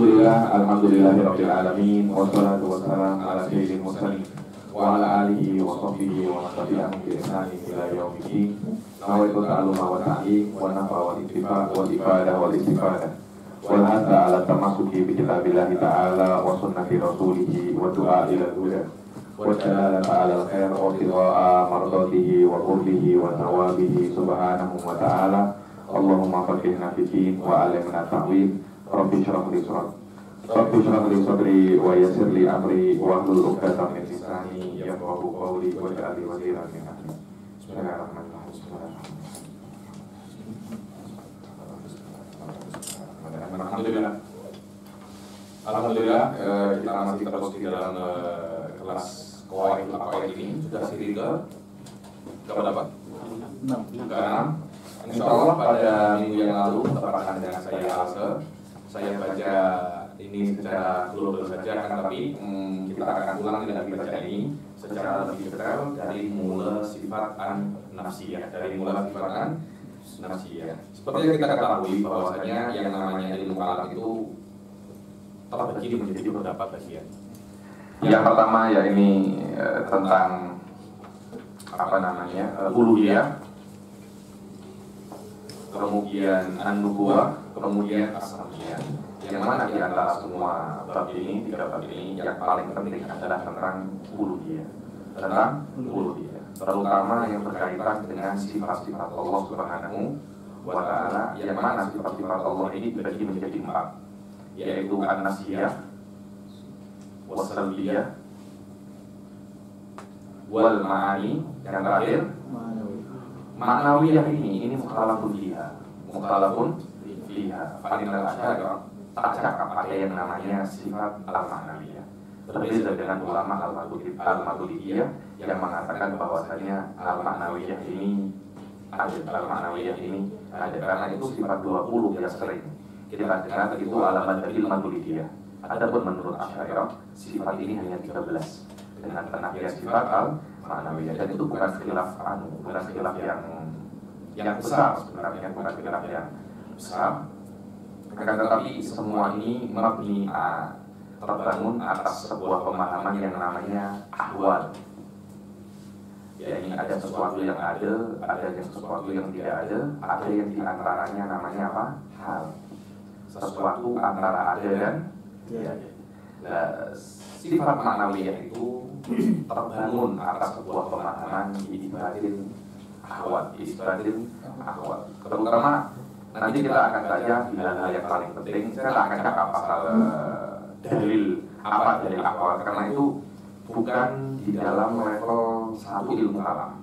Alhamdulillahirabbil alamin wassalatu wassalamu ala sayyidil mursalin wa ala alihi wa sahbihi wa man tabi'ahum bi ihsanin ila yaumiddin. Nawaitu ta'alluma wa ta'lim wa nafa wa ittiba wa ibadah wa istifadah wal hasa ala tamasuki bi kitabillahi ta'ala wa sunnati rasulihi wa du'a ila al-huda wa dalalata ala al-khair wa tiraa mardatihi wa qurbihi wa thawabihi subhanahu wa ta'ala. Allahumma faqihna fi din wa alimna ta'wil. Rabbi shrah li sadri wa yassir li amri wa hlul 'uqdatam min lisani yafqahu qawli waj'al li waziran min ahli. Bismillahirrahmanirrahim. Alhamdulillah, kita masih terus di dalam kelas Qawaidul Aqaid ini sudah seri ke berapa? 6. Insya Allah pada minggu yang lalu bertepatan dengan saya Alse, saya baca ini secara global saja kan, tapi kita akan ulang dengan baca ini secara lebih detail dari mula sifat an-nafsiyah, Seperti yang kita ketahui bahwasanya yang namanya ilmu kalam itu terbagi menjadi beberapa bagian. Yang pertama ya ini tentang uluhiyah, kemudian an-nubuwah, kemudian as-samiyah. Yang mana di antara semua bab ini, 3 bab ini, yang paling penting adalah tentang uluhiyah. Terutama yang berkaitan dengan sifat-sifat Allah Subhanahu wa ta'ala, yang mana sifat-sifat Allah ini dibagi menjadi 4, yaitu an-nasiyah, was-salbiyah, wal ma'ani, yang terakhir ma'nawiyah. Ini mukhalafun fiha. Fa'inal asy'ariyah tak cakap ada yang namanya sifat al-ma'nawiyah. Berbeda dengan ulama al-Maturidiyah yang mengatakan bahwasanya al-ma'nawiyah ini ada, karena itu sifat 20 yang sering kita dengar itu alamat dari Maturidiyah. Adapun menurut Asy'ariyah sifat ini hanya 13 dengan penafian sifat al-ma'nawiyah, dan itu bukan khilaf yang besar sebenarnya, bukan khilaf yang besar. Akan tetapi semua ini mabni terbangun atas sebuah pemahaman yang namanya ahwal. Ya, ini ada sesuatu yang ada yang sesuatu yang tidak ada yang diantaranya namanya apa? Hal. Sesuatu antara ada dan tidak ada. Nah, sifat ma'nawiyah itu terbangun atas sebuah pemahaman isbatin ahwal. Terutama nanti kita akan saja hal-hal yang paling penting. Saya akan cakap pasal dalil ahwal, karena itu bukan di dalam level 1 ilmu kalam.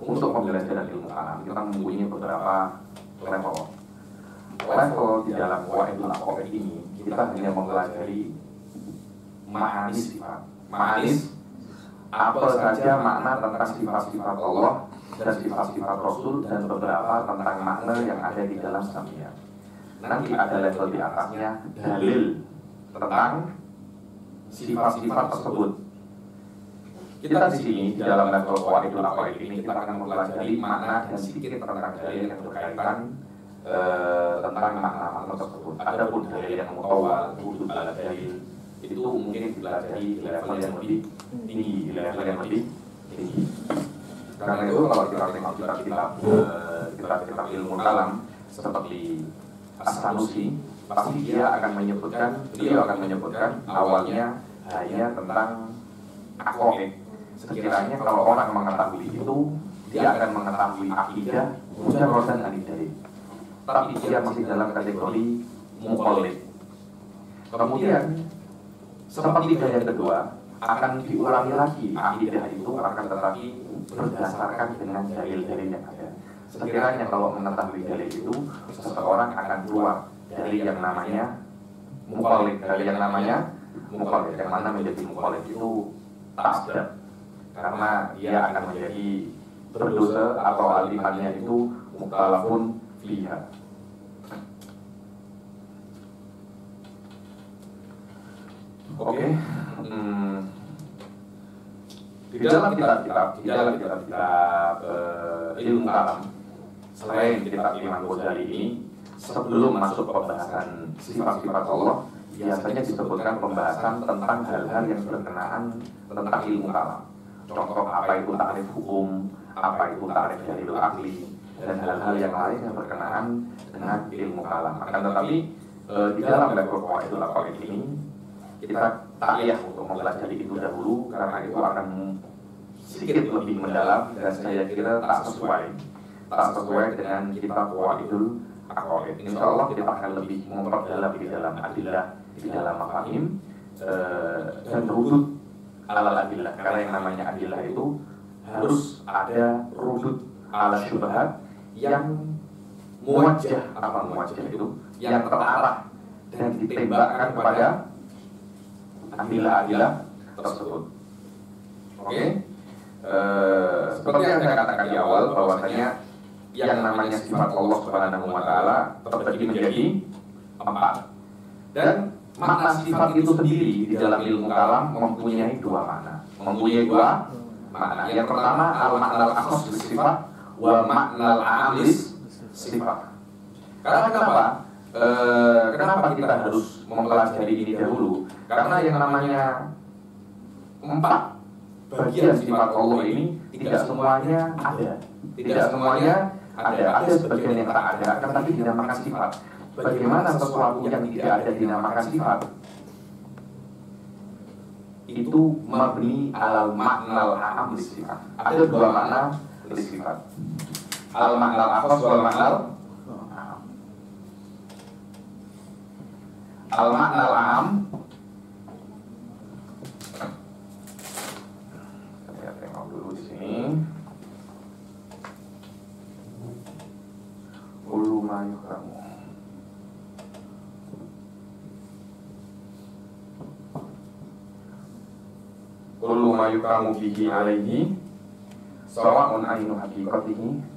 Untuk pembelajaran ilmu kalam kita mempunyai beberapa level di dalam Qawaidul Aqaid ini. Kita hanya mempelajari ma'ani sifat, apa saja makna tentang sifat-sifat Allah dan sifat-sifat Rasul, dan beberapa tentang makna yang ada di dalam samiyah. Nanti ada level di atasnya dalil tentang sifat-sifat tersebut. Kita di sini di dalam level Qawaidul Aqaid ini kita akan mempelajari makna dan sedikit tentang dalil yang berkaitan tentang makna tersebut. Adapun dalil yang mutawal, wujud ala dalil, itu mungkin dipelajari di level yang lebih tinggi, Karena itu kalau kita tengok kitab ilmu kalam seperti As-Sanusi, pasti beliau akan menyebutkan awalnya hanya tentang aqaid. Sekiranya kalau orang mengetahui itu, dia akan mengetahui akidah mujarradan anid dalil, tapi dia masih dalam kategori muqallid. Kemudian seperti yang kedua akan diulangi lagi akidah itu, akan tetapi berdasarkan dengan dalil-dalil yang ada. Sekiranya kalau mengetahui dalil itu, seseorang akan keluar dari yang namanya muqallid, yang mana menjadi muqallid itu tasdaq, karena dia akan menjadi berdosa atau alimannya itu mukhalafun fiha. Oke. Di dalam kitab ilmu kalam, selain kitab Imam Ghazali ini, sebelum masuk pembahasan sifat-sifat Allah, biasanya disebutkan pembahasan tentang hal-hal yang berkenaan tentang ilmu kalam. Contoh apa itu takrif hukum, apa itu takrif dalil akli, dan hal-hal yang lain yang berkenaan dengan ilmu kalam. Akan tetapi di dalam level qawaidul aqaid ini kita takliyah untuk mempelajari itu dahulu karena itu akan sedikit lebih mendalam dan saya kira tak sesuai dengan kitab qawaidul aqaid. Insya Allah kita akan lebih memperdalam di dalam adillah, di dalam mafahim dan rudud alal adillah, karena yang namanya adillah itu harus ada rudud ala syubhat yang muwajjah, apa muwajjah itu yang terarah dan ditembakkan kepada adillah-adillah tersebut. Oke? Seperti yang saya katakan di awal bahwasanya yang namanya sifat Allah Subhanahu wa taala terbagi menjadi 4. Dan makna sifat itu sendiri di dalam ilmu kalam mempunyai 2 makna. Yang pertama al-makna al-akhas sifat wa makna al-am sifat. Karena kenapa kita harus mempelajari ini dahulu? Karena yang namanya 4 bagian sifat Allah ini tidak semuanya ada. Ada sebagian yang tak ada, tetapi dinamakan sifat. Bagaimana sesuatu yang tidak ada dinamakan sifat? Itu mabni alal maknal am sifat. Ada 2 makna sifat. Al maknal akhas wal maknal am. Al maknal am, saya tengok dulu di sini. Kullu ma yukramu. Kullu ma yukramu bihi alaihi sawa'un ainu haqiqatihi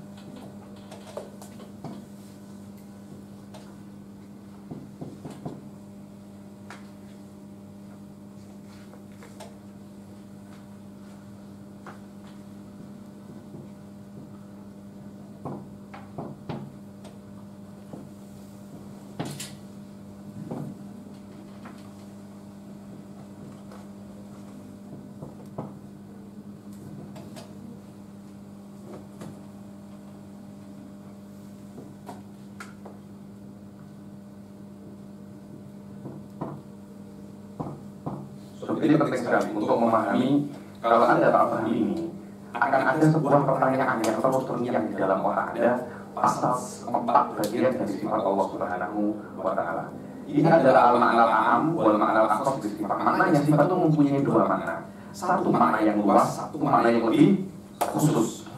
ini penting sekali untuk memahami. Kalau Anda tak paham ini, akan ada sebuah pertanyaan yang terus terngiang di dalam otak Anda atas 4 bagian dari sifat Allah Subhanahu wa taala. Ini adalah al-makna al-am wal makna al-akhas di sifat. Maknanya sifat itu mempunyai 2 makna. Satu makna yang luas, satu makna yang lebih khusus.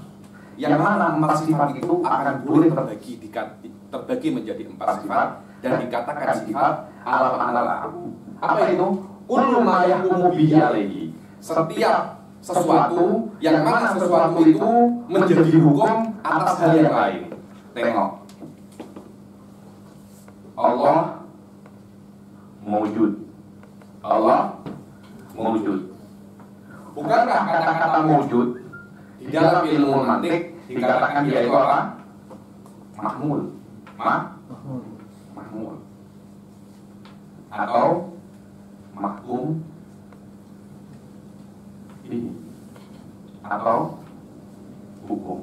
Yang mana 4 sifat itu akan boleh terbagi menjadi 4 sifat dan dikatakan sifat al-makna al-am. Apa itu? Kullu ma yahkumu bihi alaihi. Setiap sesuatu yang mana sesuatu itu menjadi hukum atas hal yang lain. Tengok. Allah mewujud. Bukankah kata-kata mewujud di dalam ilmu mantik dikatakan dia itu apa? Mahmul. Mahmul. Atau mahkum ini atau hukum.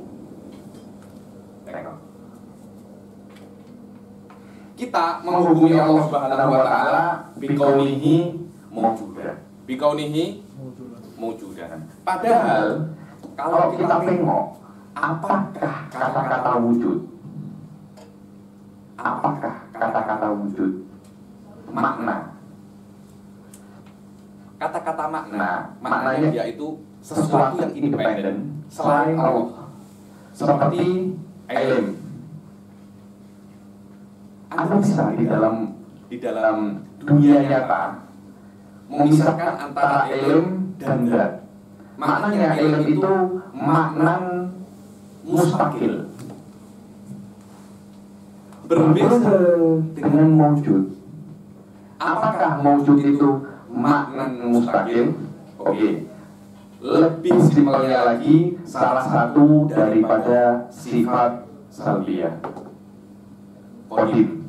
Tengok. Kita menghukumi Allah Subhanahu wa taala bikaunihi mawjudan. Padahal kalau kita tengok, apakah kata-kata wujud? Apakah kata-kata wujud makna? Kata-kata maknanya yaitu sesuatu yang independen selain Allah, seperti ilm. Anda bisa di dalam dunia nyata memisahkan antara ilm dan zat. Maknanya ilm itu makna mustakil, berbeda dengan mawjud. Apakah mawjud itu makna mustakil? Oke. Lebih simpelnya lagi, salah satu daripada sifat salbiyah. Qadim.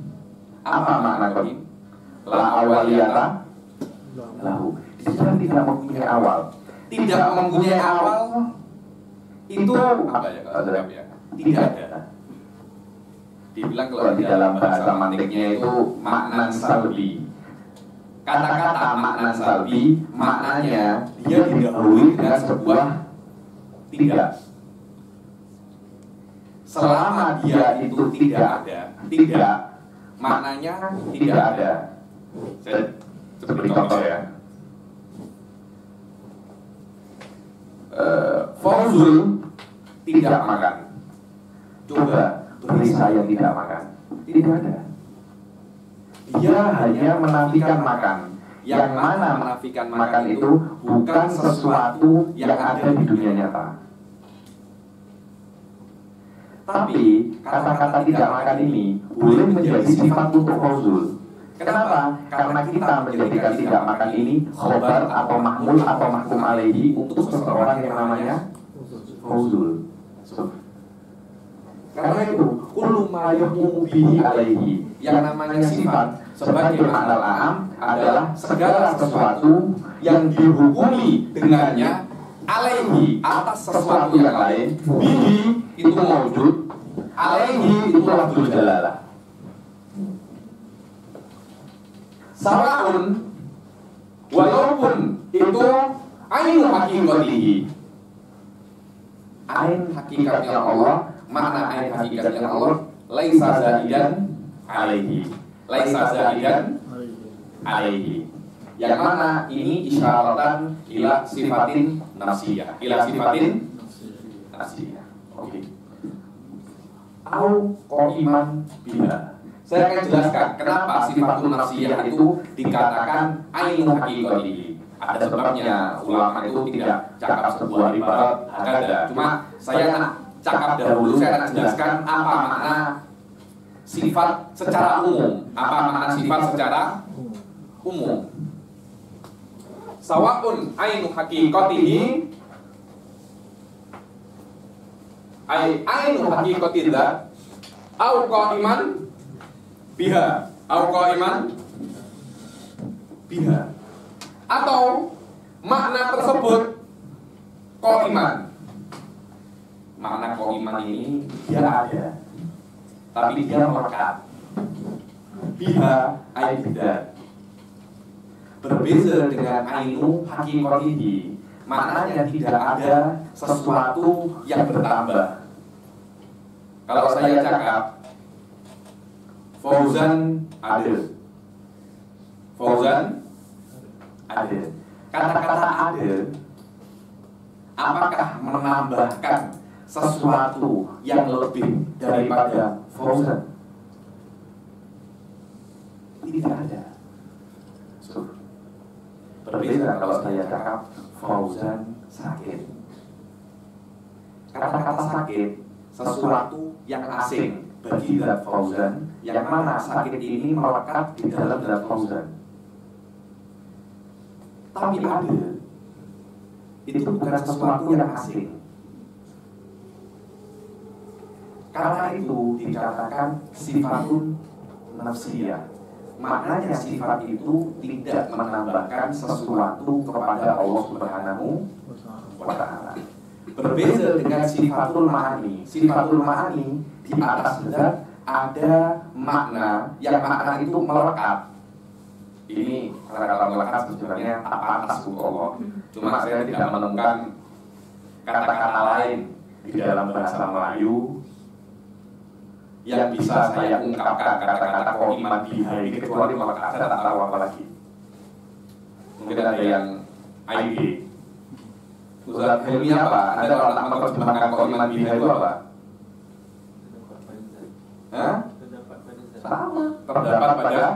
Apa makna qadim? la awaliyata lahu. Dia tidak mempunyai awal. Tidak mempunyai awal itu apa ya kalau Arab ya? Tidak ada. Dibilang kalau di dalam bahasa mantiknya itu maknan salbi. Kata-kata maknan salbi maknanya dia didahului dengan sebuah tidak. Selama dia itu tidak ada, tidak maknanya tidak ada. Saya seperti contoh ya. Fauzul tidak makan. Coba beri saya tidak makan. Tidak ada. Dia hanya menafikan makan. Yang mana menafikan makan itu bukan sesuatu yang ada di dunia nyata. Tapi kata-kata tidak makan ini boleh menjadi sifat untuk fauzul. Kenapa? Karena kita menjadikan tidak makan ini khobar atau mahmul atau mahkum alaihi untuk seseorang yang namanya fauzul. Karena itu kullu ma yahkumu bihi alaihi, yang namanya sifat sebagai makna am adalah segala sesuatu yang dihukumi dengannya alaihi atas sesuatu yang lain. Bihi itu mawjud, alaihi itu lafzul jalalah. Sawaun, walaupun itu ainu hakikatihi, ain hakikatnya Allah, makna ain hakikatnya Allah, laisa zaidan alaihi, laisa zaidan alaihi, yang mana ini isyaratan ila sifatin nafsiyah, ila sifatin nafsiyah. Oke. Au qaiman biha. Saya akan jelaskan kenapa sifatun nafsiyah itu dikatakan ainu hakikatihi. Ada sebabnya, ulama itu tidak cakap sebuah ibarat hakada. Cuma saya akan cakap dahulu, saya akan jelaskan apa makna sifat secara umum. Apa makna sifat secara umum. Sawaun ainu hakikatihi, ainu hakikatillah, au qaiman biha, au qaiman biha, atau makna tersebut qaiman. Makna qaiman ini dia ada, tapi dia melekat. Biha ay bidat, berbeza dengan ainu hakikatihi, maknanya tidak ada sesuatu yang bertambah. Kalau saya cakap Fauzan ada, Fauzan ada. Kata-kata ada, apakah menambahkan sesuatu yang lebih daripada Fauzan? Tidak ada. Berbeda kalau saya cakap Fauzan sakit. Kata-kata sakit sesuatu yang asing bagi zat Fauzan, yang mana sakit ini melekat di dalam zat Fauzan. Tapi ada, itu bukan sesuatu yang asing. Karena itu dikatakan sifatun nafsiyah. Maknanya sifat itu tidak menambahkan sesuatu kepada Allah Subhanahu wa Ta'ala. Berbeza dengan sifatul ma'ani. Sifatul ma'ani di atas zat ada makna yang makna itu melekat. Ini kata-kata melekat sebenarnya tak pantas untuk Allah. Cuma saya tidak menemukan kata-kata lain di dalam bahasa Melayu yang bisa saya ungkapkan kata-kata qaiman biha ini kecuali melekat. Saya tak tahu apa lagi. Mungkin ada yang ID. Ustaz Helmi apa? Anda kalau tak menerjemahkan qaiman biha itu apa? Hah? Sama. Terdapat pada zat.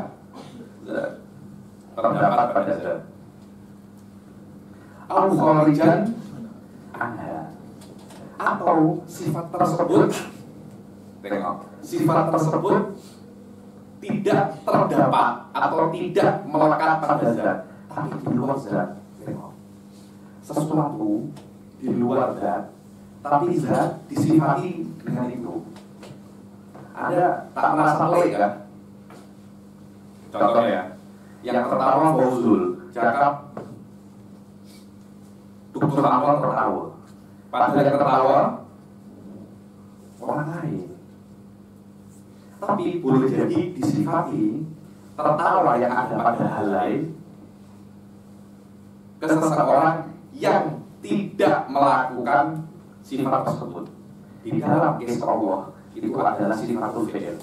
Terdapat pada zat. Au kharijan anha. Atau sifat tersebut, tengok, sifat tersebut tidak terdapat atau tidak melekat pada zat, tapi di luar zat. Tengok, sesuatu di luar zat, tapi zat disifati dengan itu. Ada tak merasa pelik kan? Contohnya, Yang tertawa Fauzul, cakap Dr. Anwar tertawa. Padahal yang tertawa orang lain. Tapi boleh jadi disifati tertawa yang ada pada hal lain ke seseorang yang tidak melakukan sifat tersebut. Di dalam kisah Allah itu adalah sifatul fi'il,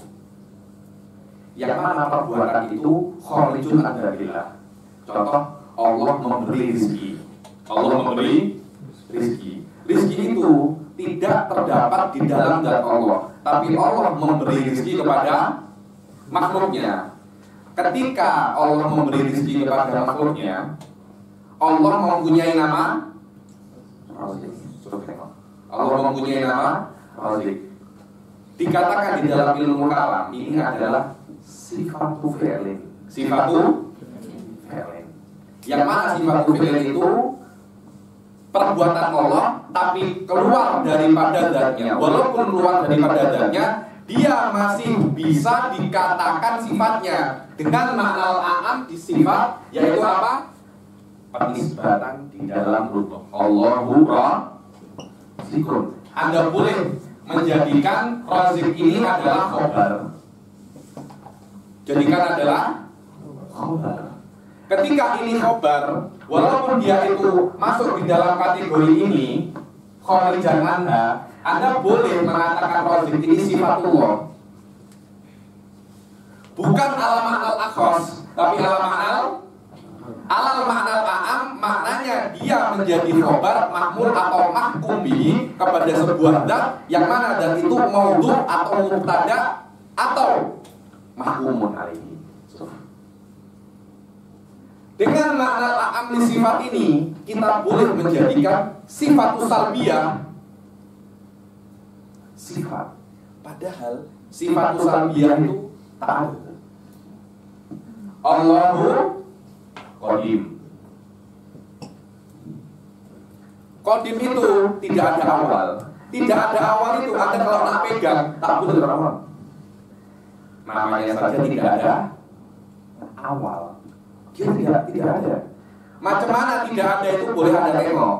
yang mana perbuatan itu kharijun an dzillah. Contoh, Allah memberi rezeki. Allah memberi rezeki. Rezeki itu tidak terdapat di dalam zat Allah, tapi Allah memberi rezeki kepada makhluknya. Ketika Allah memberi rezeki kepada makhluknya, Allah mempunyai nama Razik. Allah mempunyai nama Razik. Dikatakan di dalam ilmu kalam ini adalah sifatu fi'lin. Sifatu fi'lin. Yang mana sifatu fi'lin itu perbuatan Allah tapi keluar daripada zatnya. Walaupun keluar daripada zatnya, dia masih bisa dikatakan sifatnya dengan makna al-a'am di sifat, yaitu apa? Penisbatan di dalam rubuh. Allahu Razikun. Anda boleh menjadikan Razik ini adalah khobar. Jadikan adalah khobar. Ketika ini khobar, walaupun dia itu masuk di dalam kategori ini, kharijan Anda boleh mengatakan Razik ini sifatullah. Bukan alamat al-akhos, tapi alamat al-ma'am, maknanya dia menjadi khobar, mahmul atau mahkum bihi kepada sebuah zat yang mana zat itu maudhu atau mubtada atau mahkumun alaihi. Dengan makna al-a'am li sifat ini, kita boleh menjadikan sifatus salbiyah sifat. Padahal sifatus salbiyah itu tak ada. Allahu Qadim. Qadim itu tidak ada awal. Tidak ada awal itu Anda kalau nak pegang tak boleh berawal. Namanya saja tidak ada awal. Dia tidak ada. Macam mana tidak ada itu boleh Anda tengok.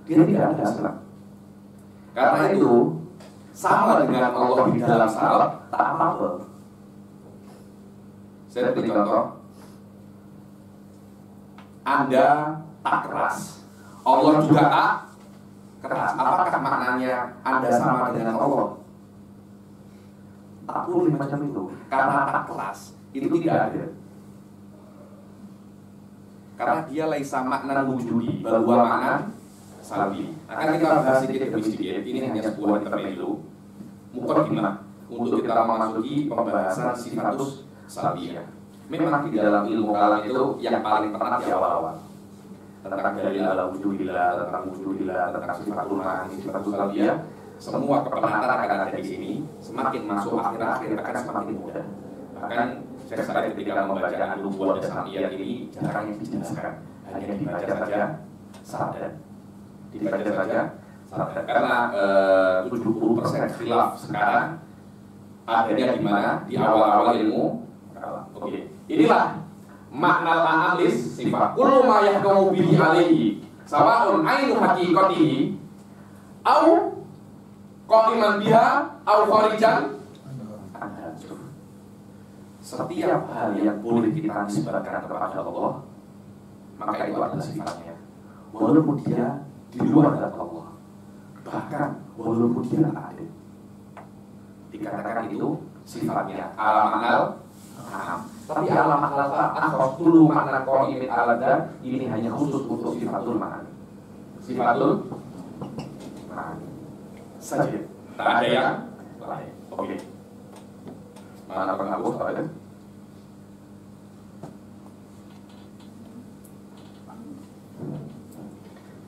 Dia tidak ada asal. Karena itu sama dengan Allah di dalam salaf tak apa-apa. Saya beri contoh. Anda tak keras, Allah juga tak keras. Apakah maknanya Anda sama dengan Allah? Tak boleh macam itu. Karena tak keras itu tidak ada. Karena dia laisa makna wujudi, bahwa makna salbi. Akan kita bahas sedikit demi sedikit. Ini hanya sebuah intermezzo, mukadimah untuk kita memasuki pembahasan sifatus salbiyah. Memang di dalam ilmu kalam itu yang paling penting di awal-awal tentang dalil ala wujudillah, tentang wujudillah, tentang sifatul ma'ani, sifatul salbiyah. Semua kepenatan akan ada di sini. Semakin masuk akhir-akhir akan semakin mudah. Bahkan saya ketika membaca al-lubuwah dasamiyah ini jarang yang dijelaskan, hanya dibaca saja sadan. Dibaca saja sadan. Karena 70% khilaf sekarang adanya di mana? Di awal-awal ilmu kalam. Oke. Inilah makna al-alis sifat. Kullu ma yahkamu bihi alaihi sawa'un ainu haqiqatihi au qa'iman biha au kharijan. Setiap hal yang boleh kita nisbatkan kepada Allah, maka itu adalah sifatnya. Walaupun dia di luar zat Allah, bahkan walaupun dia tak ada, dikatakan itu sifatnya alamanal. Tapi alamat al-akhos dulu makna qa'imin alada ini hanya khusus untuk sifatul ma'ani. Sifatul ma'ani saja. Tak ada yang lain. Oke. Mana penghapus ada?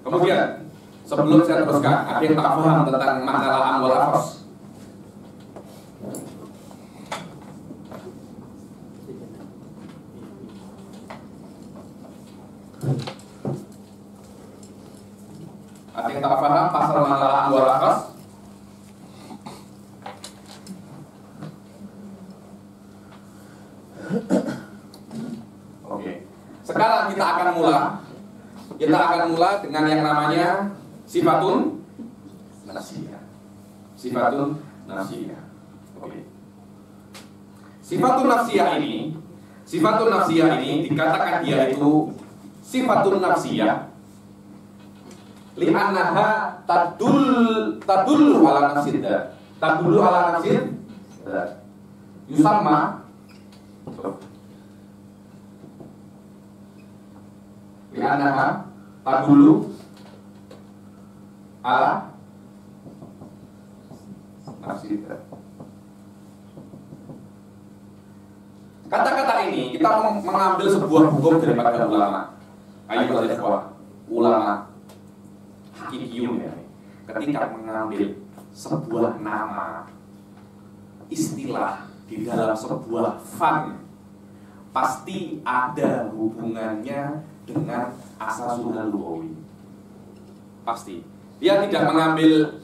Kemudian sebelum saya teruskan, ada yang tak paham tentang makna al-am wal akhos? Ada yang tak paham pasal masalah dua lakas? Oke. Sekarang kita akan mulai dengan yang namanya sifatun nafsiyah. Sifatun nafsiyah. Oke. Sifatun nafsiyah ini dikatakan dia itu sifatun nafsiyah li'annaha tadullu ala nafsid dzat. Tadullu ala nafsid dzat. Yusamma li'annaha tadullu ala nafsid dzat. Kata-kata ini kita mengambil sebuah hukum daripada ulama. Ayo ulama hakikiyun ya. Ketika mengambil sebuah nama, istilah di dalam sebuah fan, pasti ada hubungannya dengan asasul lughawi. Pasti. Dia tidak mengambil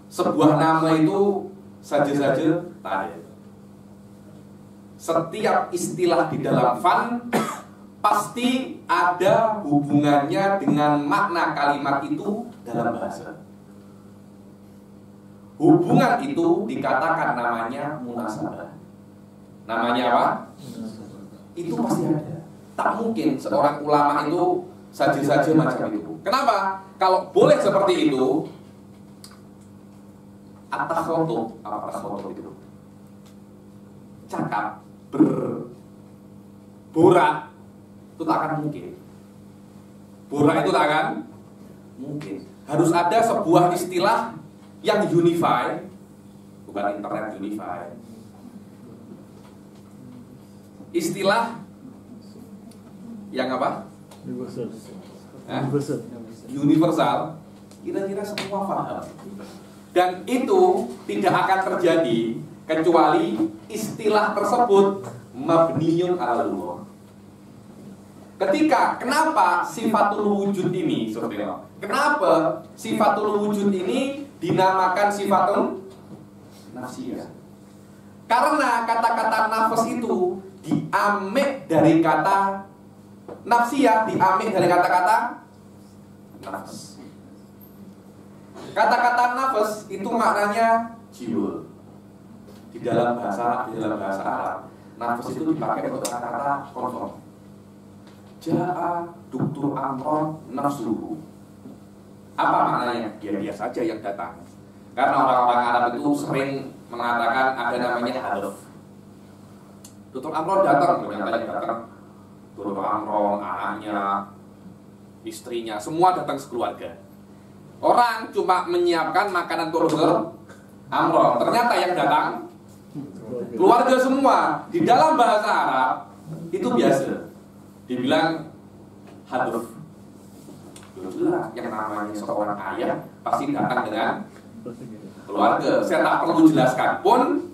sebuah nama itu saja-saja, tak ada. Setiap istilah di dalam fan pasti ada hubungannya dengan makna kalimat itu dalam bahasa. Hubungan itu dikatakan namanya munasabah. Namanya apa? Itu pasti ada. Tak mungkin seorang ulama itu saja-saja macam itu. Kenapa? Kalau boleh seperti itu, at-takhattub, apa takhattub itu? Cakap, berborak, itu tak akan mungkin. Borak itu tak akan mungkin. Harus ada sebuah istilah yang unify, bukan internet unify. Istilah yang apa? Universal. Kira-kira semua paham. Dan itu tidak akan terjadi kecuali istilah tersebut mabniyun ala Allah. Kenapa sifatul wujud ini, kenapa sifatul wujud ini dinamakan sifatun nafsiyah? Karena kata-kata nafas itu diambil dari kata nafsiyah, diambil dari kata-kata nafas. Kata-kata nafas itu maknanya jiwa. Di dalam bahasa Arab, nafas itu dipakai untuk kata-kata konfirm. Ja'a Duktur Amron nafsuhu. Apa maknanya? Ya biasa saja yang datang. Karena orang-orang Arab itu sering mengatakan ada namanya hadaf. Duktur Amron datang, ternyata datang Duktur Amron, anaknya, istrinya, semua datang sekeluarga. Orang cuma menyiapkan makanan untuk Duktur Amron, ternyata yang datang keluarga semua. Di dalam bahasa Arab itu biasa dibilang hadaf. Yang namanya seorang ayah pasti datang dengan keluarga. Saya tak perlu jelaskan pun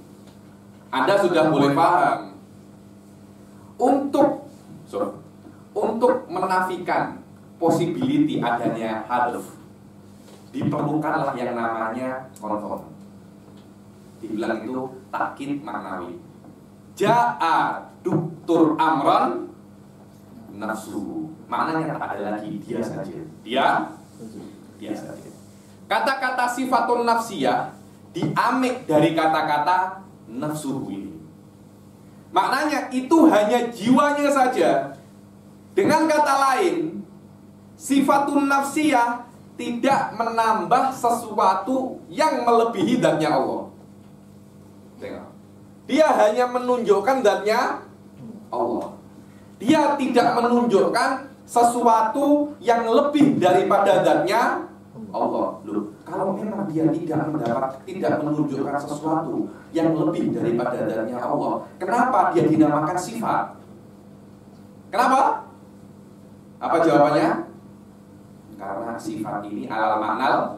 Anda sudah boleh paham. Untuk menafikan possibility adanya hadaf, diperlukanlah yang namanya konfirm. Dibilang itu takkid maknawi. Ja'a Duktur Amron nafsuhu. Maknanya tak ada lagi, dia saja. Dia saja. Kata-kata sifatun nafsiyah diambil dari kata-kata nafsuhu ini. Maknanya itu hanya jiwanya saja. Dengan kata lain, sifatun nafsiyah tidak menambah sesuatu yang melebihi zatnya Allah. Dia hanya menunjukkan zatnya Allah. Dia tidak menunjukkan sesuatu yang lebih daripada zatnya Allah. Loh, kalau memang dia tidak menunjukkan sesuatu yang lebih daripada zatnya Allah, kenapa dia dinamakan sifat? Kenapa? Apa jawabannya? Karena sifat ini alal maknal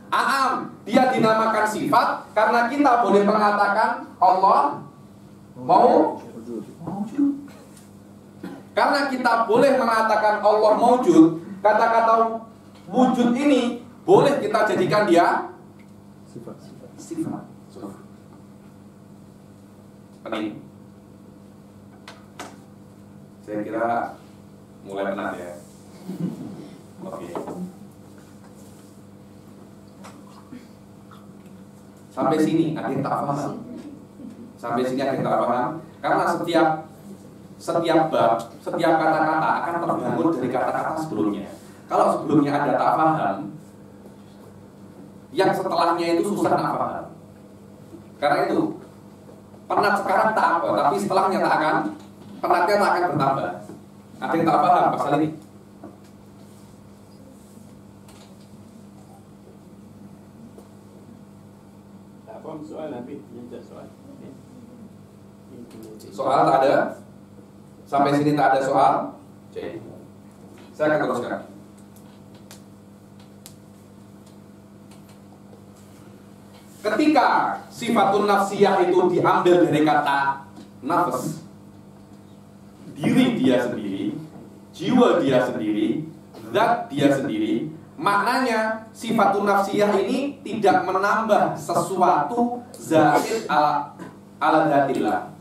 a'am. Dia dinamakan sifat karena kita boleh mengatakan Allah maujud. Karena kita boleh mengatakan Allah maujud, kata-kata wujud ini boleh kita jadikan dia sifat. Penting. Saya kira mulai penat ya. Oke. Sampai sini ada yang tak paham. Sampai sini ada yang tak paham. Karena setiap bab, setiap kata-kata akan terbangun dari kata-kata sebelumnya. Kalau sebelumnya ada tak paham, yang setelahnya itu susah nak paham. Karena itu penat sekarang tak apa, tapi setelahnya tak akan, penatnya tak akan bertambah. Ada yang tak paham pasal ini? Tak paham soal nanti minta soal. Soal tak ada? Sampai sini tak ada soal? Oke. Saya akan teruskan. Ketika sifatun nafsiyah itu diambil dari kata nafas, diri dia sendiri, jiwa dia sendiri, zat dia sendiri, maknanya sifatun nafsiyah ini tidak menambah sesuatu zaid ala zatillah.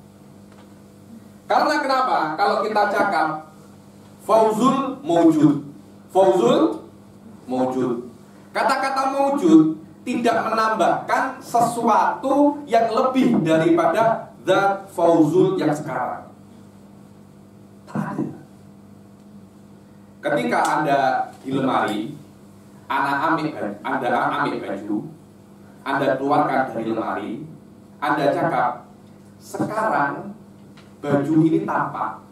Karena kenapa? Kalau kita cakap fauzul mawjud, fauzul mawjud, kata-kata mawjud tidak menambahkan sesuatu yang lebih daripada zat fauzul yang sekarang. Tak ada. Ketika Anda di lemari, Anda ambil baju, Anda keluarkan dari lemari, Anda cakap, sekarang baju ini tampak.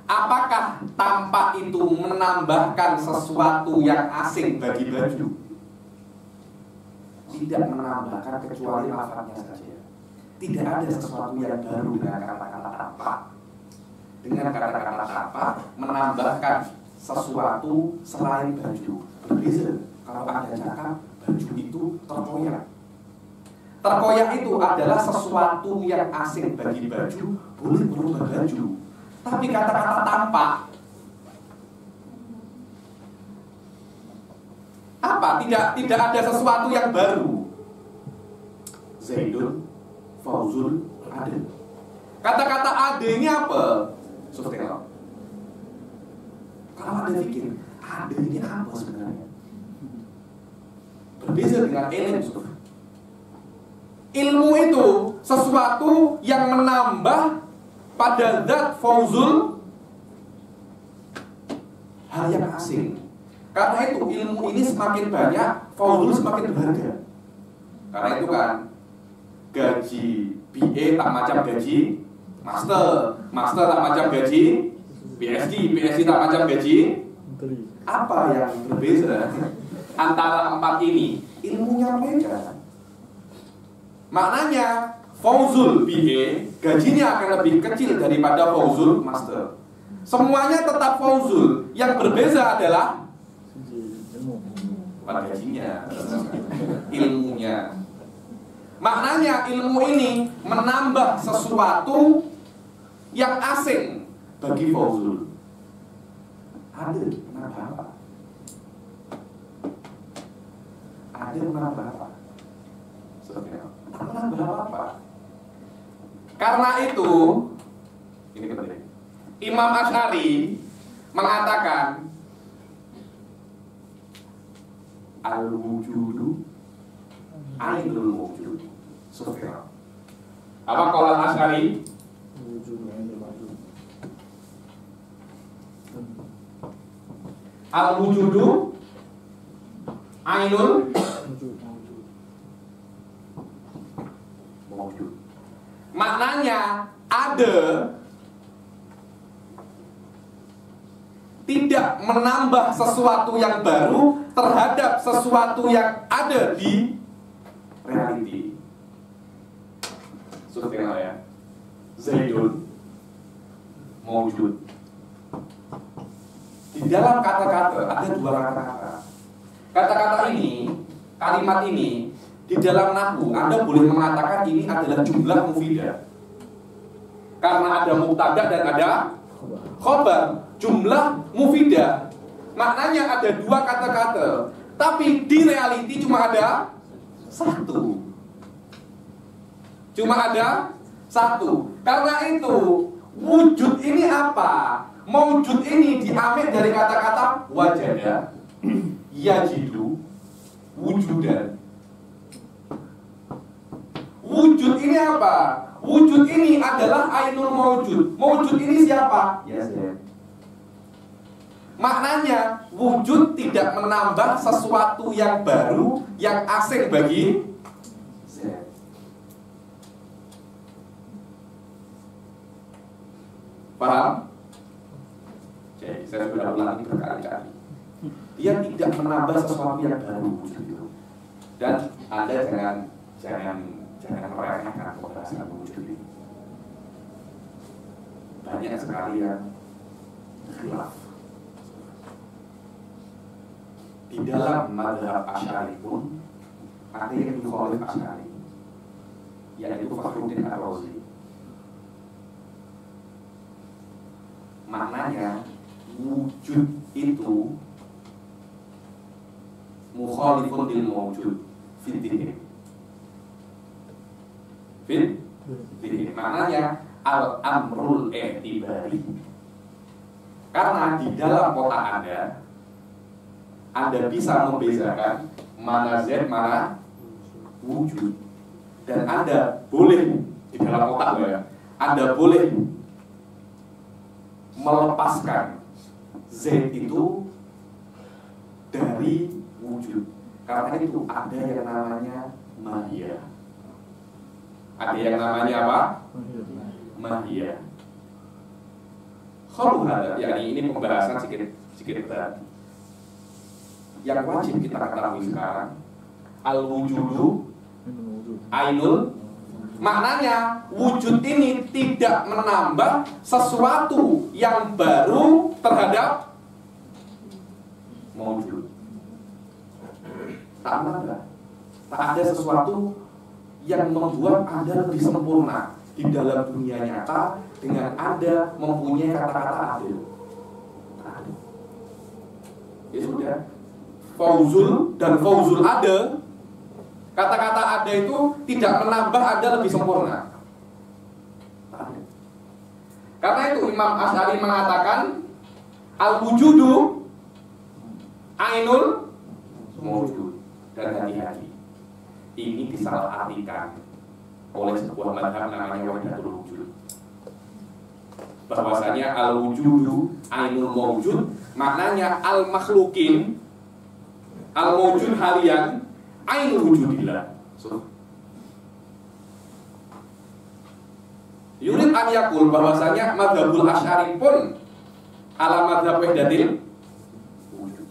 Apakah tampak itu menambahkan sesuatu yang asing bagi baju? Tidak menambahkan kecuali lafaznya saja. Tidak ada sesuatu yang baru dengan kata-kata tampak. Dengan kata-kata tampak menambahkan sesuatu selain baju. Berbeza kalau Anda cakap baju itu terkoyak. Terkoyak itu adalah sesuatu yang asing bagi baju, boleh berubah baju. Tapi kata-kata tampak apa? Tidak ada sesuatu yang baru. Zaidun, Fauzul, Ade. Kata-kata Ade ini apa? Subhanallah. Kalau Anda pikir Ade ini apa sebenarnya? Berbeza dengan ilmu. Ilmu itu sesuatu yang menambah pada zat Fauzul hal yang asing. Karena itu ilmu ini semakin banyak, fauzul semakin berharga. Karena itu kan gaji BA tak macam gaji master, master tak macam gaji PhD, PhD tak macam gaji. Apa yang berbeza antara empat ini? Ilmunya beda. Maknanya fauzul BA gajinya akan lebih kecil daripada fauzul master. Semuanya tetap fauzul. Yang berbeza adalah bukan gajinya, ilmunya. Maknanya ilmu ini menambah sesuatu yang asing bagi fauzul. Ada menambah apa? Ada menambah apa? Menambah apa? Karena itu, ini penting. Imam Asy'ari mengatakan al-wujudu ainul wujud. Subhanallah. Apa qaul Asy'ari? Al-wujudu ainul wujud. Maknanya ada tidak menambah sesuatu yang baru terhadap sesuatu yang ada di reality. Subhanallah ya. Zaidun mawjud. Di dalam kata-kata ada dua kata-kata. Kata-kata ini, kalimat ini di dalam nahwu Anda boleh mengatakan ini adalah jumlah mufidah. Karena ada mubtada dan ada khobar. Jumlah mufidah. Maknanya ada dua kata-kata, tapi di reality cuma ada satu. Cuma ada satu. Karena itu Wujud ini apa? Mawjud ini diambil dari kata-kata wajada, yajidu, wujudan. Wujud ini apa? Wujud ini adalah ainul mawjud. Mawjud ini siapa? Ya Z. Maknanya wujud tidak menambah sesuatu yang baru, yang asing bagi Z. Paham? Jadi saya sudah ulangi berkali-kali. Dia tidak menambah sesuatu yang baru wujud itu. Dan Anda jangan meremehkan pembahasan wujud ini. Banyak sekali yang khilaf. Di dalam mazhab Asy'ari pun ada yang mukhalif Asy'ari, yaitu Fakhruddin Ar-Razi. Maknanya wujud itu mukhalifun lil mawjud fitih. Maknanya al-amrul i'tibari. Karena di dalam otak Anda bisa membedakan mana Z, mana wujud. Dan Anda boleh di dalam otak Anda boleh melepaskan Z itu dari wujud. Karena itu ada yang namanya mahiyah. Ada yang namanya apa? Mahiyah. Kalau ini pembahasan sedikit berat. Yang wajib kita ketahui sekarang, al-wujudu ainul. Maknanya wujud ini tidak menambah sesuatu yang baru terhadap mawjud. Tak menambah. Tak ada sesuatu yang membuat Anda lebih sempurna di dalam dunia nyata dengan Anda mempunyai kata-kata adil. Ya sudah. Fauzul dan fauzul ada. Kata-kata ada itu tidak menambah Anda lebih sempurna. Karena itu Imam Asy'ari mengatakan al-wujudu ainul mawjud. Dan hati-hati, ini disalahartikan oleh sebuah mazhab namanya wahdatul wujud. Bahwasanya al-wujudu ainul mawjud maknanya al-makhlukin, al-mawjud halian ainul wujudillah. Yurid an yakul bahwasanya mazhabul Asy'ari pun ala mazhab wahdatil wujud.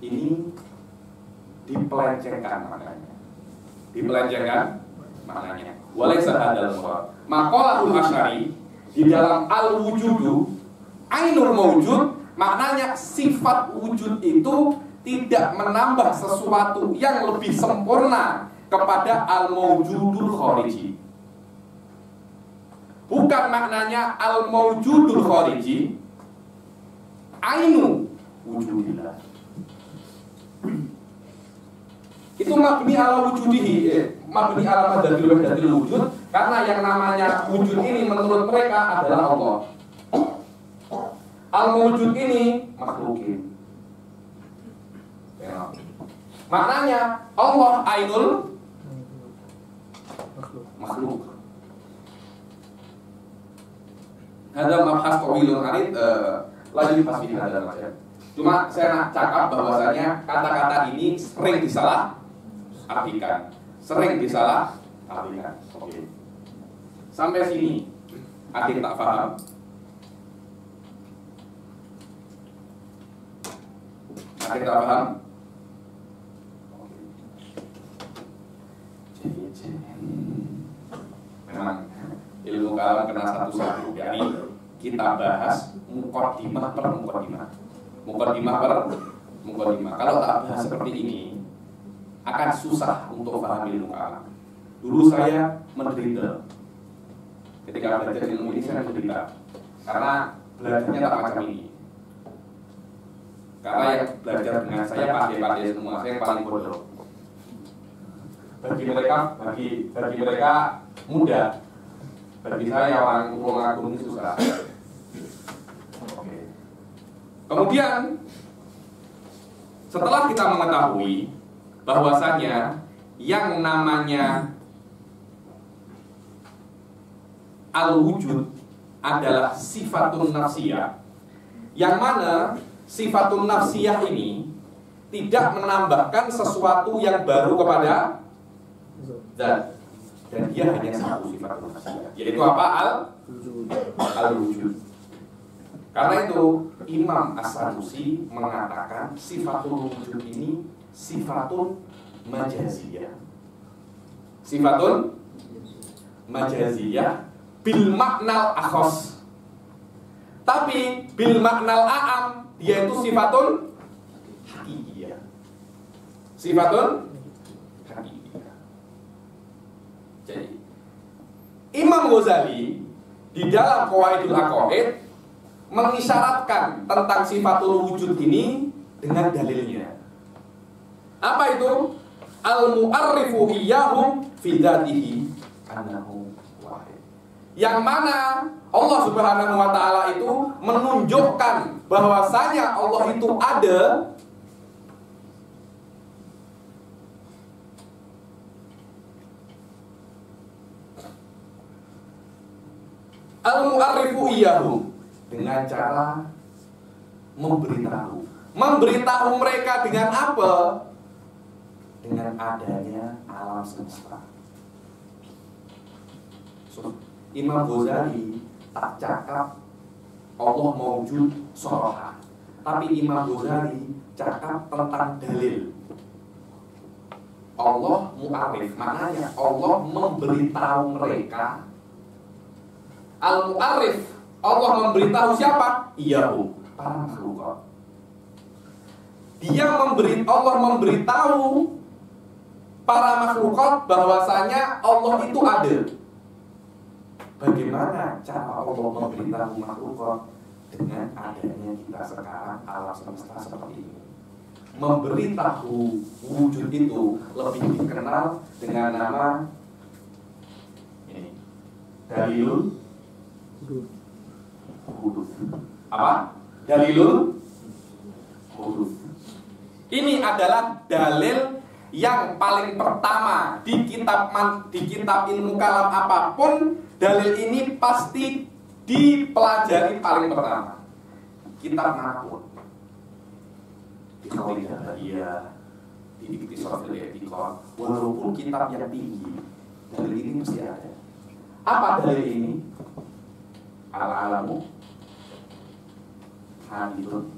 Ini dipelencengkan maknanya. Walaysa hadzal murad. Maqalahul Asy'ari di dalam al-wujudu ainul mawjud maknanya sifat wujud itu tidak menambah sesuatu yang lebih sempurna kepada al-mawjudul khariji. Bukan maknanya al-mawjudul khariji ainu wujudillah. Itu mabni ala wujudihi, mabni ala madadil wahdatil wujud. Karena yang namanya wujud ini menurut mereka adalah Allah. Al-mawjud ini makhlukin. Maknanya Allah ainul makhluk. Ada mabhas tawilun arid lagi pas di hadal macam. Cuma saya nak cakap bahwasanya kata-kata ini sering disalah artikan. Oke. Sampai sini adik tak paham. Adik tak paham? Memang ilmu kalam kena satu-satu. Jadi kita bahas muqaddimah per muqaddimah. Kalau tak bahas seperti ini akan susah untuk paham ilmu kalam. Dulu saya menderita ketika belajar ilmu ini, saya menderita karena belajarnya tak macam ini. Karena yang belajar dengan saya pandai-pandai semua, saya paling bodoh. Bagi mereka mudah. Bagi saya orang Tulungagung ini susah. Oke. Kemudian setelah kita mengetahui bahwasanya yang namanya al-wujud adalah sifatun nafsiyah, yang mana sifatun nafsiyah ini tidak menambahkan sesuatu yang baru kepada zat, dan dia hanya satu sifatun nafsiyah, yaitu apa? Al-wujud. Karena itu Imam As-Sanusi mengatakan sifatul wujud ini sifatun majaziyah. Sifatun majaziyah bil maknal akhos. Tapi bil maknal a'am dia itu sifatun hakikiyah. Sifatun hakikiyah. Jadi Imam Ghazali di dalam Qawaidul Aqaid mengisyaratkan tentang sifatul wujud ini dengan dalilnya. Apa itu? Al-mu'arrifu iyyahum fi dzatihi annahu wahid. Yang mana Allah Subhanahu wa taala itu menunjukkan bahwasanya Allah itu ada al-mu'arrifu iyyahum dengan cara memberitahu mereka dengan apa? Dengan adanya alam semesta. Imam Ghazali tak cakap Allah mawjud sorohan, tapi Imam Ghazali cakap tentang dalil. Allah mu'arif, maknanya Allah memberitahu mereka. Al-mu'arif, Allah memberitahu siapa? Iyahu, para makhluk. Allah memberitahu para makhluk bahwasanya Allah itu ada. Bagaimana cara Allah memberitahu makhluk? Dengan adanya kita sekarang alam semesta seperti ini. Memberitahu wujud itu lebih dikenal dengan nama ini, dalilul hudus. Apa? Dalilul hudus. Ini adalah dalil yang paling pertama di kitab ilmu kalam apapun. Dalil ini pasti dipelajari paling pertama. Kitab manapun, di Qawaidul Iya, di Iqtisadul I'tiqad, walaupun kitab yang tinggi, dalil ini mesti ada. Apa dalil ini? Al-alamu hadithun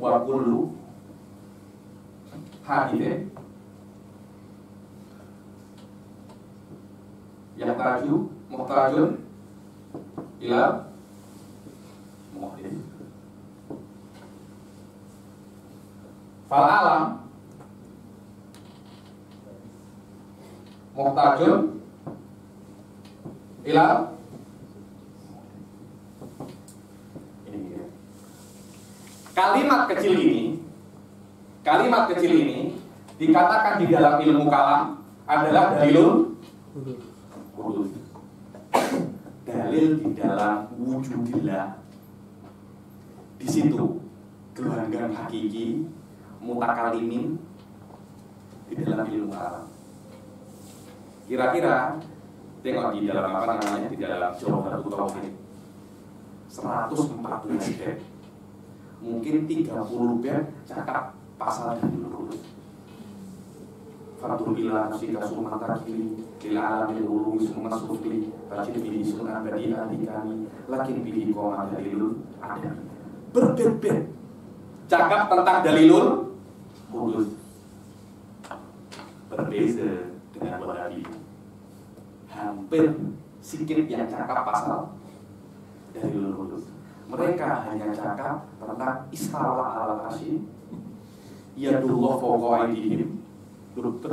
wa kullu hadithin yahtaju muhtajun ila muhdith. Fal alam muhtajun ila ini. Kalimat kecil ini dikatakan di dalam ilmu kalam adalah dalilul hudus. Dalil di dalam wujudillah. Di situ gelanggang hakiki mutakalimin di dalam ilmu kalam. Kira-kira tengok di dalam apa namanya, di dalam Jawharatul Tauhid 114 bab, mungkin 30 bab cakap pasal dalilul hudus. Fadul bila nafsika sumata kili lil alamil ulumi summa sufli fajid bihi sunan badi alikani lakin bihi qoma dalilul ada. Berbeda cakap tentang dalilul hudus, berbeda dengan Wahabi. Hampir sikit yang cakap pasal dalilul hudus. Mereka hanya cakap tentang istawa ala arsy, yadullah fawqa aydihim. Betul.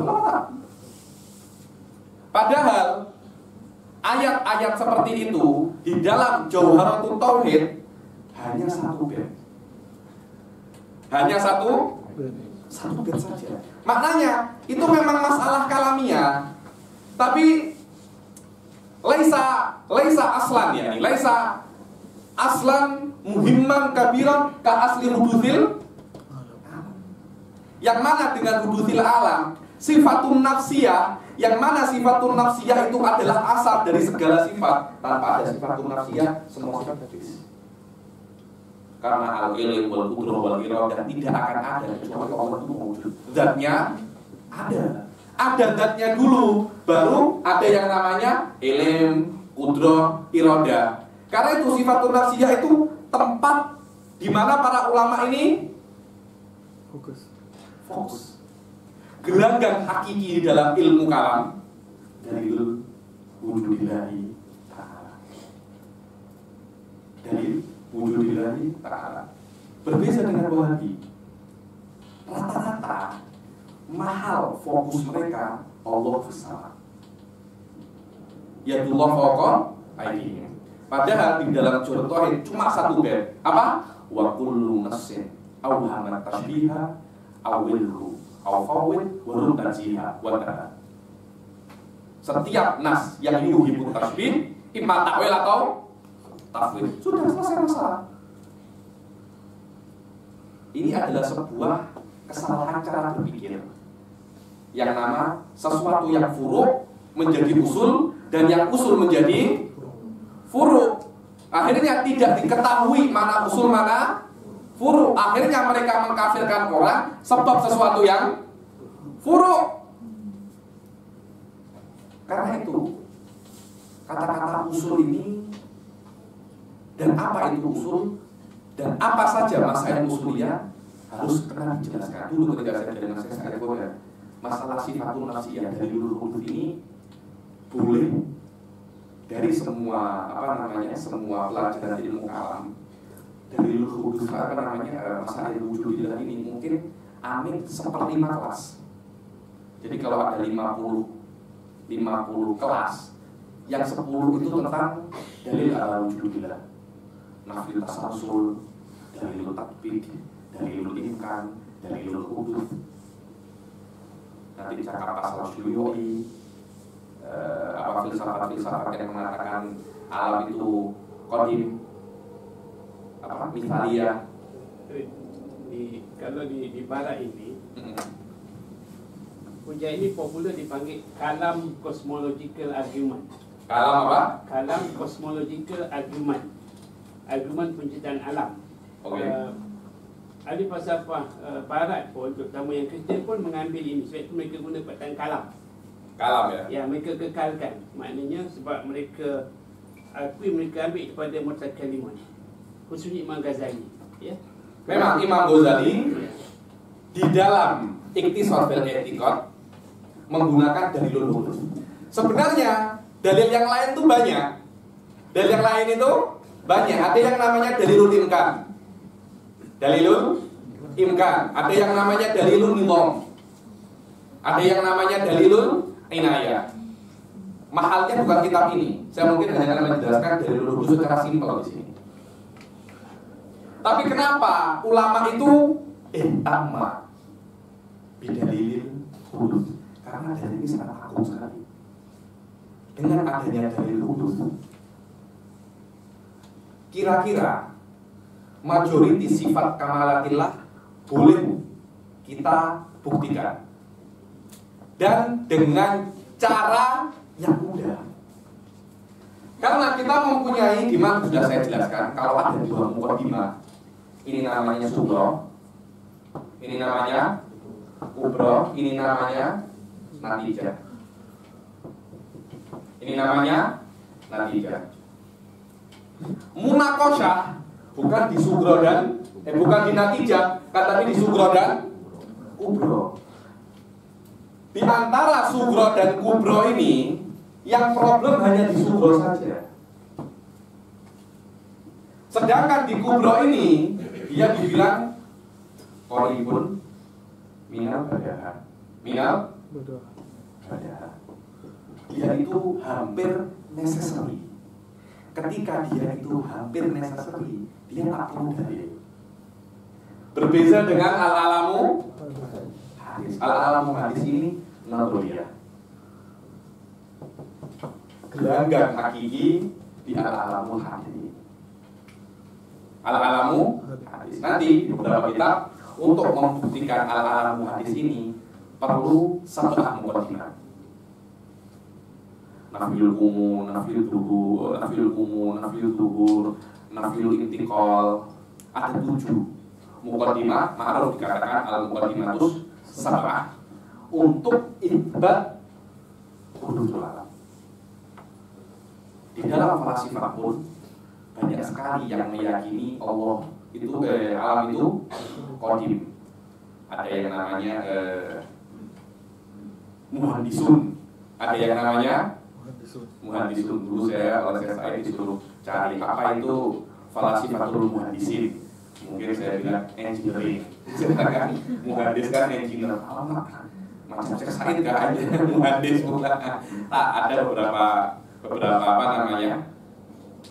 Padahal ayat-ayat seperti itu di dalam Jawharatul Tauhid hanya satu bab. Hanya satu bab saja. Maknanya itu memang masalah kalamiah. Tapi laisa aslan ya, laisa aslan muhimman kabiran ka asli hudusil. Yang mana dengan hudusil alam sifatun nafsiyah, yang mana sifatun nafsiyah itu adalah asal dari segala sifat. Tanpa ada sifatun nafsiyah, semua sifat habis. Karena al-ilm wal qudrah wal iradah tidak akan ada kecuali Allah itu mewujud. Zatnya ada zatnya dulu, baru ada yang namanya ilm, qudrah, iradah. Karena itu sifatun nafsiyah itu tempat di mana para ulama ini fokus. Gelanggang hakiki di dalam ilmu kalam dalil wujudillahi ta'ala. Dalil wujudillahi ta'ala. Berbeda dengan Wahabi. Rata-rata mahal fokus mereka Allah bersama. Yadullah fawqa aydihim. Padahal di dalam surat Tauhid cuma satu bab. Apa? Wa kullu nafsin awhamat tashbiha awilhu aw fawwid wa rutajiha wa ta'ala. Setiap nas yang yuhibu tashbih imma ta'wil atau tafwid. Sudah selesai masalah. Ini adalah sebuah kesalahan cara berpikir. Yang nama sesuatu yang furu' menjadi usul dan yang usul menjadi furu'. Akhirnya tidak diketahui mana usul mana furu'. Akhirnya mereka mengkafirkan orang sebab sesuatu yang furu'. Karena itu kata-kata usul ini dan apa itu usul dan apa saja masalah usulnya harus pernah dijelaskan dulu ketika saya dengan saya kode. Masalah sifatun nafsiyah dari dulu hudud ini boleh dari semua semua pelajaran ilmu kalam dari dulu hudud masalah wujudillah ini mungkin amin 1/5 kelas. Jadi kalau ada 50 kelas, yang 10 itu tentang dalil ala wujudillah, nafil tasalsul, dalil tatbik, dalil imkan, dalil hudud. Nanti cakap pasal syuyu'i, filsafat yang mengatakan alam itu qadim, misalnya kalau di barat ini hujah ini popular dipanggil kalam cosmological argument. Kalam apa? Kalam cosmological argument. Argument penciptaan alam. Ahli falsafah barat pun, terutama yang Kristian pun mengambil ini. Sebab itu mereka guna perkataan kalam. Kalam ya? Ya, mereka kekalkan. Maknanya sebab mereka mereka ambil daripada mutakalimun. Khususnya Imam Ghazali. Ya. Memang Imam Ghazali di dalam Ikhtisar fil I'tiqad menggunakan dalilul hudud. Sebenarnya dalil yang lain itu banyak. Dalil yang lain itu banyak. Ada yang namanya dalilul imkan. Dalilul imkan. Ada yang namanya dalilul nizam. Ada yang namanya dalilul inayah. Mahalnya bukan kitab ini. Saya mungkin hanya akan menjelaskan dalilul hudud secara simpel di sini. Tapi kenapa ulama itu tamma bidalil hudud? Karena dalil ini sangat agung sekali. Dengan adanya dalil hudud, kira-kira majoriti sifat kamalatillah boleh kita buktikan dan dengan cara yang mudah. Karena kita mempunyai, gimana sudah saya jelaskan, kalau ada dua mukadimah, ini namanya sugro, ini namanya kubro, ini namanya natijah. Ini namanya natijah. Munakosyah bukan di sugro dan bukan di natijah, tapi di sugro dan kubro. Di antara sugro dan kubro ini, yang problem hanya di sugro saja. Sedangkan di kubro ini dia dibilang qoribun minal badaha. Minal badaha. Dia itu hampir necessary. Ketika dia itu hampir necessary, dia tak perlu dalil. Berbeza dengan al-alamu hadis. Al-alamu hadis ini nadoriyah. gelanggang hakiki di al-alamul hadis. Al-alamu hadis. Nanti di beberapa kitab untuk membuktikan al-alamu hadis ini perlu sab'ah muqaddimah. Nafiyul kumun, nafiyul duhur, nafiyul kumun, nafiyul duhur, nafiyul intiqal. Ada 7 muqaddimah, maka kalau dikatakan al-muqaddimatus sab'ah untuk isbat hududul alam. Di dalam falsafah pun banyak sekali yang meyakini Allah itu alam itu qadim. Ada yang namanya muhandisun, ada yang namanya muhandisun. Dulu saya oleh saya disuruh cari apa itu falasifatul muhandisin. Mungkin saya bilang engineering. Sedangkan muhandis kan engineer. Macam saya enggak aja muhandis bukan. Ada beberapa apa namanya?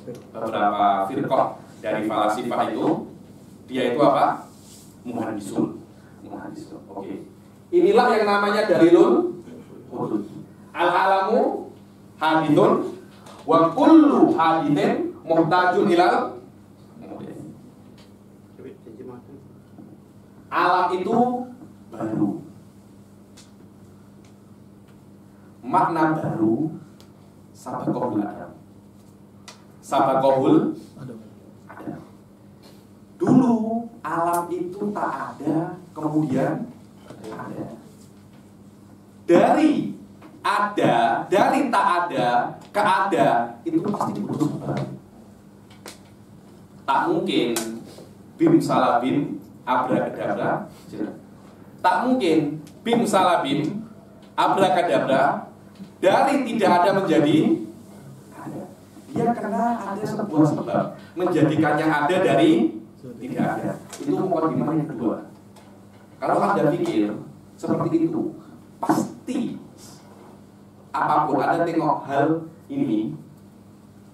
Beberapa firqah dari falasifah itu dia itu apa? Muhandisun. Muhandisun. Oke. Inilah yang namanya dalilul hudud. Al-alamu hadithun wa kullu hadithin muhtajun ilal. Alam itu baru. Makna baru sabaqahul adam. Sabaqahul adam. Dulu alam itu tak ada, kemudian ada. Dari tak ada ke ada itu pasti butuh sebab. Tak mungkin bim salah bim abrakadabra. Tak mungkin bim salah bim abrakadabra dari tidak ada menjadi ada. Dia karena ada sebuah sebab menjadikannya ada dari tidak ada. Itu mukadimah yang kedua. Kalau Anda pikir seperti itu, pasti apapun Anda tengok hal ini,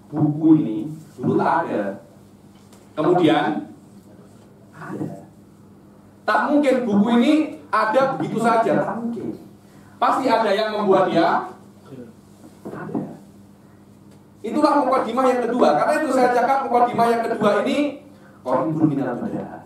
buku ini dulu tak ada, kemudian ada. Tak mungkin buku ini ada begitu saja, tak mungkin. Pasti ada yang membuat dia ada. Itulah mukadimah yang kedua. Karena itu saya cakap mukadimah yang kedua ini qaribun minal bada'.